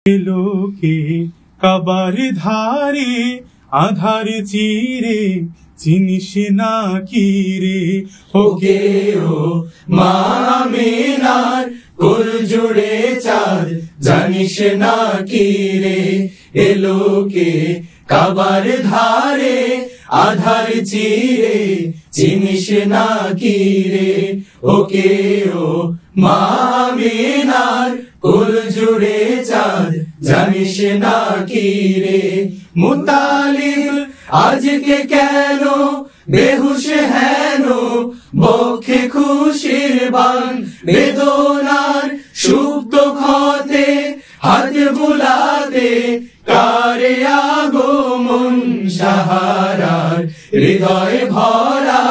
লোকে কাবার ধারে আধার চিরে চিনিস না কি রে ওকে ও মা আমিনার কুল জুড়ে চাঁদ জানিস না কি রে এলোকে কাবার ধারে আধার চিরে চিনিস না কি রে ওকে ও মা আমিনার কুল জুড়ে চাঁদ জানিস না কি রে মুতালিব আজকে কেন বেহুশ হেন বক্ষে খুশির বান বেদনার সুপ্ত ক্ষতে হাত বুলাতে কারে আগমন সাহারার হৃদয় ভরা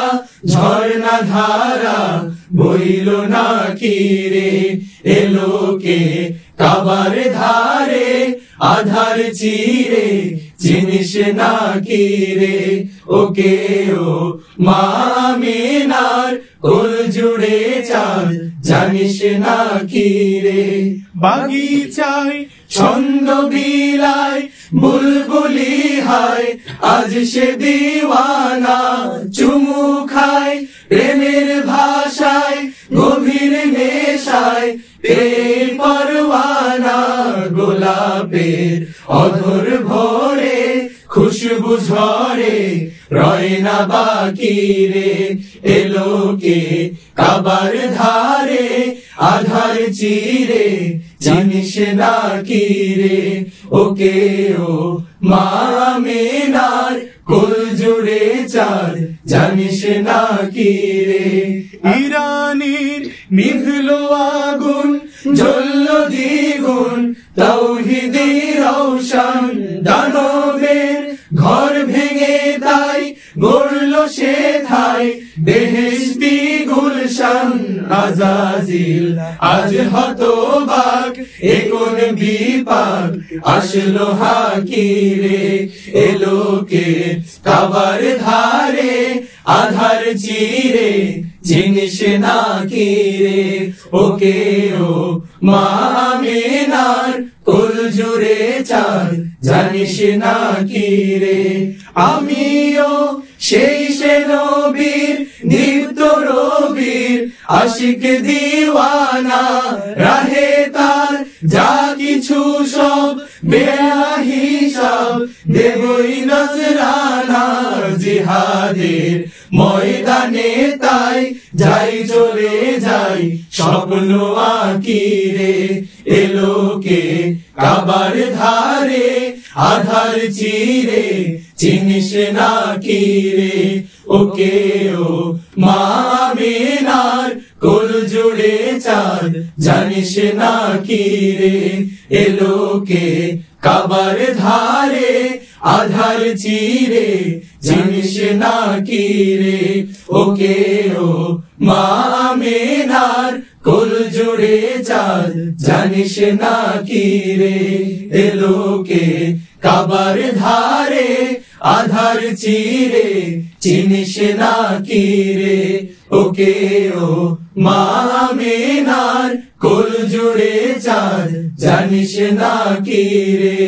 ঝর্ণা ধারা বইল না কি রে এলোকে কাবার ধারে আধার চিরে চিনিস না কি রে ওকে ও মা আমিনার কুল জুড়ে চাঁদ জানিস না কি রে বাগিচায় ছন্দ বিলায় বুলবুলি হায় আজ সে দিওয়ানা চুমু খায় প্রেমের ভাষায় গভীর নেশায় প্রেম পরওয়ানা গোলাপের অধর ভরে খুশবু ঝরে রয় না বাকি রে এলোকে কাবার ধারে আধার চিরে জানিস না কি রে ওকে ও মা আমিনার কুল জুড়ে চাঁদ জানিস না কি রে ইরানের নিভলো আগুন জ্বলল দ্বিগুণ তাওহীদে রওশন দানবের ঘর ভেঙে তাই গড়ল সে ঠাই বেহেশতি গুলশান আজাজিল আজ হতবাক একন বিপাক আসলো হাকিরে এলোকে কাবার ধারে আধার চিরে চিনিস না কি রে ওকে ও মা আমিনার কুল জুড়ে চাঁদ জানিস না কি রে আমিও সেই সে নবীর দীপ্ত রবির আশিক দিওয়ানা রাহে তার যা কিছু সব বেহিসাব দেবই নজরানা জিহাদের ময়দানে তাই যাই চলে যাই স্বপ্ন আঁকি রে এলোকে কাবার ধারে আধার চিরে চিনিস না কি রে ওকে ও মা আমিনার কুল জুড়ে চাঁদ জানিস না কি রে এলোকে কাবার ধারে আধার চিরে জানিস না কি রে ওকে ও মা আমিনার কুল জুড়ে চাঁদ জানিস না কি রে এলোকে কাবার ধারে আধার চিরে চিনিস না কি রে ওকে ও মা আমিনার কুল জুড়ে চাঁদ জানিস না কি রে।